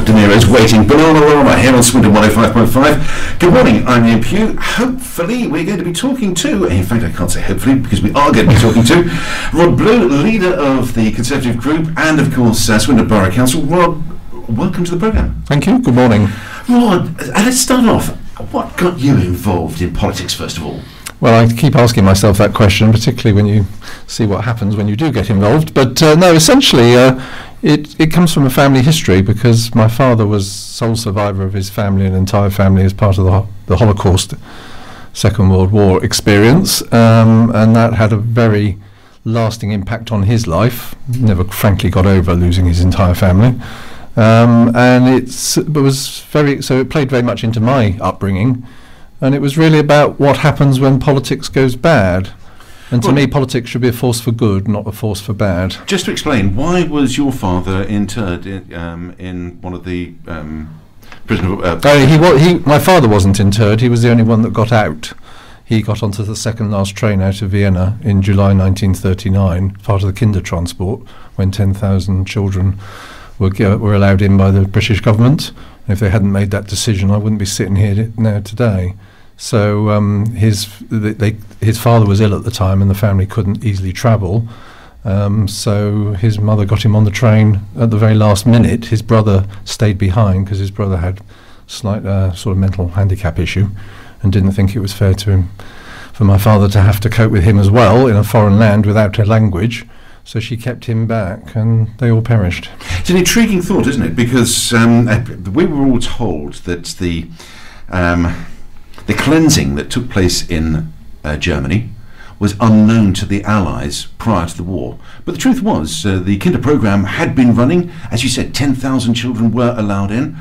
De Niro's Waiting Bananarama here on Swindon 105.5. Good morning, I'm Ian Pugh. Hopefully we're going to be talking to, in fact I can't say hopefully because we are going to be talking to Rod Bluh, leader of the Conservative group and of course Swindon Borough Council. Rod, welcome to the programme. Thank you, good morning. Rod, let's start off. What got you involved in politics first of all? Well, I keep asking myself that question, particularly when you see what happens when you do get involved. But no, essentially, it comes from a family history because my father was sole survivor of his family and entire family as part of the Holocaust, Second World War experience, and that had a very lasting impact on his life. Never, frankly, got over losing his entire family, and it played very much into my upbringing. And it was really about what happens when politics goes bad. And to me, politics should be a force for good, not a force for bad. Just to explain, why was your father interred in one of the prison? My father wasn't interred. He was the only one that got out. He got onto the second last train out of Vienna in July 1939, part of the Kindertransport, when 10,000 children were allowed in by the British government. And if they hadn't made that decision, I wouldn't be sitting here now today. So his father was ill at the time, and the family couldn't easily travel. So his mother got him on the train at the very last minute. His brother stayed behind because his brother had slight sort of mental handicap issue, and didn't think it was fair to him for my father to have to cope with him as well in a foreign land without a language. So she kept him back, and they all perished. It's an intriguing thought, isn't it? Because we were all told that the cleansing that took place in Germany was unknown to the Allies prior to the war. But the truth was, the Kinder programme had been running. As you said, 10,000 children were allowed in.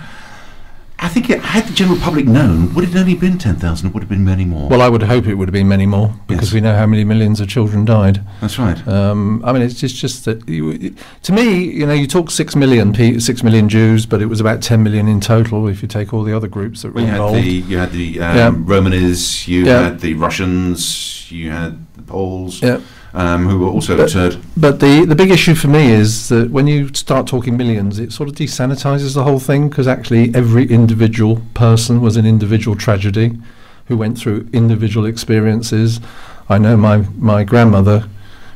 I think had the general public known, would it have only been 10,000 or would it have been many more? Well, I would hope it would have been many more, because we know how many millions of children died. That's right. I mean, it's just that, to me, you talk 6 million Jews, but it was about 10 million in total if you take all the other groups that were involved. You had the Romanis, you had the Russians, you had the Poles. Yeah. Who were also interred. But the big issue for me is that when you start talking millions, it sort of desanitizes the whole thing, because actually every individual person was an individual tragedy who went through individual experiences. I know my grandmother,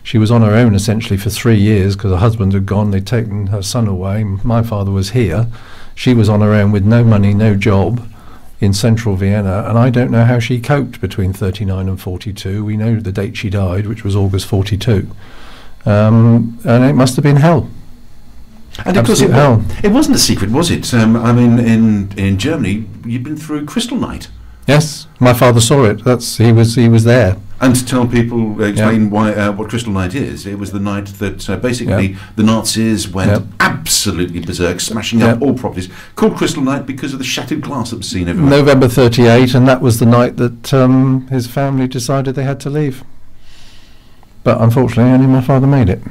she was on her own essentially for 3 years because her husband had gone, they'd taken her son away, my father was here. She was on her own with no money, no job, in central Vienna, and I don't know how she coped between 39 and 42. We know the date she died, which was August 42. And it must have been hell. And of course it wasn't a secret, was it? I mean, in Germany, you'd been through Crystal Night. Yes, my father saw it. He was there. And to tell people, explain why what Crystal Night is, it was the night that basically the Nazis went absolutely berserk, smashing up all properties, called Crystal Night because of the shattered glass that was seen everywhere. November 38, and that was the night that his family decided they had to leave. But unfortunately, only my father made it.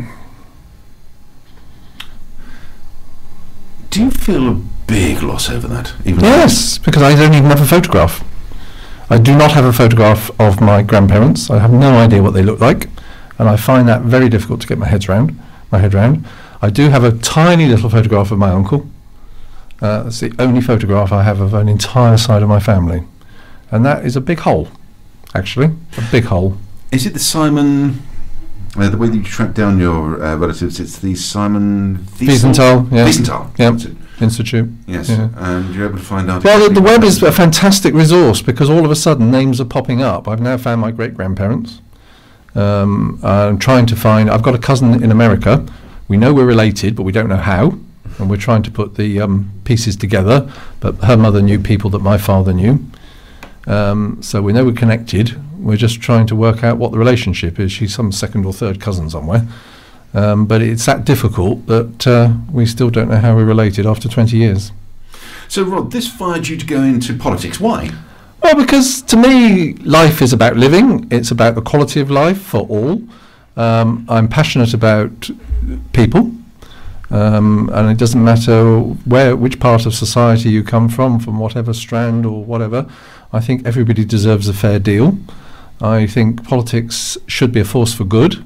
Do you feel a big loss over that? Yes, because I don't even have a photograph. I do not have a photograph of my grandparents. I have no idea what they look like, and I find that very difficult to get my head round. I do have a tiny little photograph of my uncle. That's the only photograph I have of an entire side of my family, and that is a big hole, actually, a big hole. Is it the Simon? The way that you track down your relatives, it's the Simon Wiesenthal. Yeah. Wiesenthal. Yeah. Institute. Yes, yeah. And you're able to find out. Well, the web is a fantastic resource because all of a sudden names are popping up. I've now found my great-grandparents. I'm trying to find. I've got a cousin in America. We know we're related, but we don't know how, and we're trying to put the pieces together. But her mother knew people that my father knew, so we know we're connected. We're just trying to work out what the relationship is. She's some second or third cousin somewhere. But it's that difficult that we still don't know how we're related after 20 years. So, Rod, this fired you to go into politics. Why? Well, because to me, life is about living. It's about the quality of life for all. I'm passionate about people, and it doesn't matter which part of society you come from whatever strand or whatever. I think everybody deserves a fair deal. I think politics should be a force for good.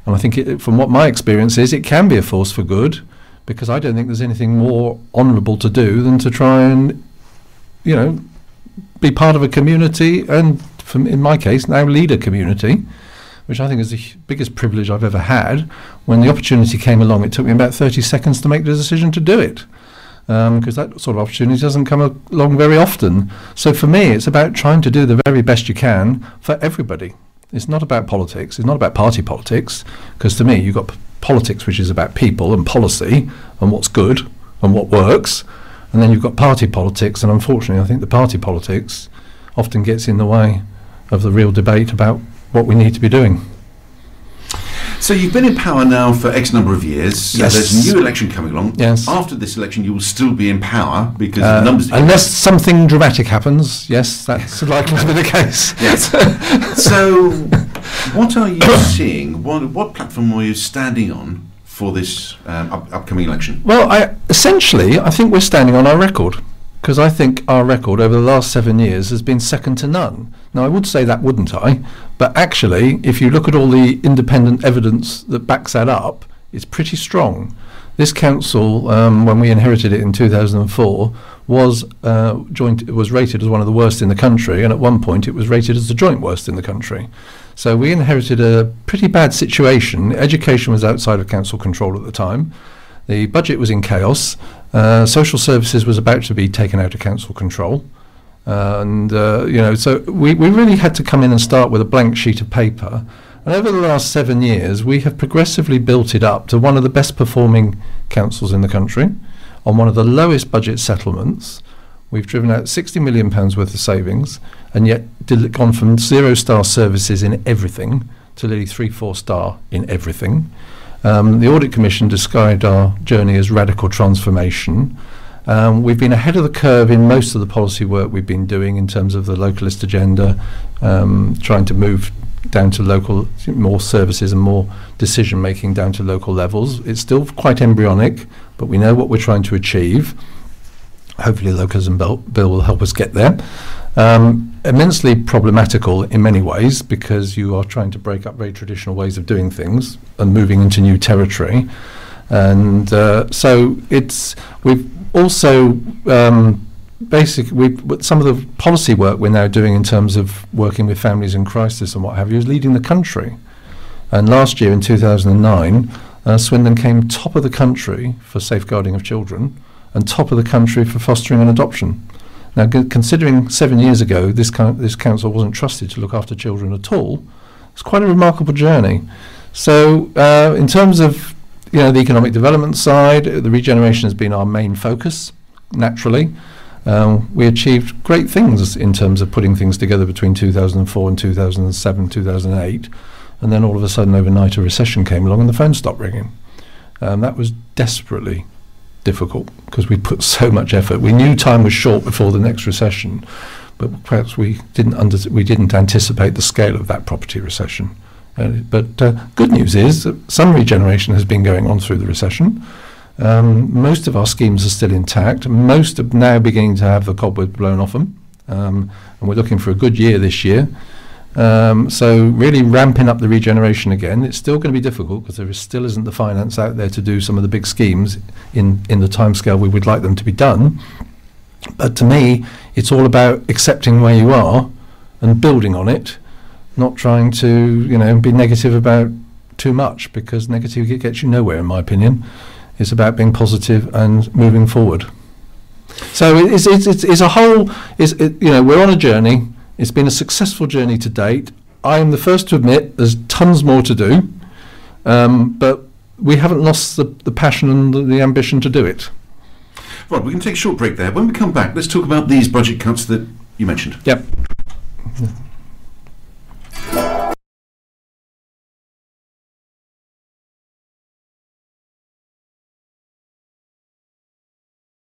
And I think, from what my experience is, it can be a force for good, because I don't think there's anything more honourable to do than to try and, be part of a community, and in my case now lead a community, which I think is the biggest privilege I've ever had. When the opportunity came along, it took me about 30 seconds to make the decision to do it, because that sort of opportunity doesn't come along very often. So for me, it's about trying to do the very best you can for everybody. It's not about politics. It's not about party politics, because to me, you've got politics, which is about people and policy and what's good and what works. And then you've got party politics, and unfortunately I think the party politics often gets in the way of the real debate about what we need to be doing. So you've been in power now for X number of years. So Yes. there's a new election coming along. Yes. After this election, you will still be in power because the numbers. Unless something dramatic happens, yes, that's likely to be the case. Yes. So, what are you seeing? What platform are you standing on for this upcoming election? Well, essentially, I think we're standing on our record, because I think our record over the last 7 years has been second to none. Now, I would say that, wouldn't I? But actually, if you look at all the independent evidence that backs that up, it's pretty strong. This council, when we inherited it in 2004, was rated as one of the worst in the country, and at one point it was rated as the joint worst in the country. So we inherited a pretty bad situation. Education was outside of council control at the time. The budget was in chaos. Social services was about to be taken out of council control. So we really had to come in and start with a blank sheet of paper. And over the last 7 years, we have progressively built it up to one of the best performing councils in the country, on one of the lowest budget settlements. We've driven out £60 million worth of savings, and yet gone from 0-star services in everything to nearly 3-4 star in everything. The Audit Commission described our journey as radical transformation. We've been ahead of the curve in most of the policy work we've been doing in terms of the localist agenda, trying to move down to local, more services and more decision making down to local levels. It's still quite embryonic, but we know what we're trying to achieve. Hopefully the localism bill will help us get there. Immensely problematical in many ways, because you are trying to break up very traditional ways of doing things and moving into new territory. And so we've also some of the policy work we're now doing in terms of working with families in crisis and what have you is leading the country. And last year in 2009, Swindon came top of the country for safeguarding of children and top of the country for fostering and adoption. Now, considering 7 years ago this council wasn't trusted to look after children at all, it's quite a remarkable journey. So in terms of the economic development side, the regeneration has been our main focus, naturally. We achieved great things in terms of putting things together between 2004 and 2007, 2008, and then all of a sudden overnight a recession came along and the phone stopped ringing. That was desperately difficult because we put so much effort. We knew time was short before the next recession, but perhaps we didn't anticipate the scale of that property recession. But good news is that some regeneration has been going on through the recession. Most of our schemes are still intact. Most are now beginning to have the cobweb blown off them, and we're looking for a good year this year. So really ramping up the regeneration again. It's still going to be difficult because there still isn't the finance out there to do some of the big schemes in the timescale we would like them to be done. But to me, it's all about accepting where you are and building on it, not trying to be negative about too much, because negativity gets you nowhere, in my opinion. It's about being positive and moving forward. So it's a whole. We're on a journey. It's been a successful journey to date. I am the first to admit there's tons more to do, but we haven't lost the passion and the ambition to do it. Right, we can take a short break there. When we come back, let's talk about these budget cuts that you mentioned. Yep.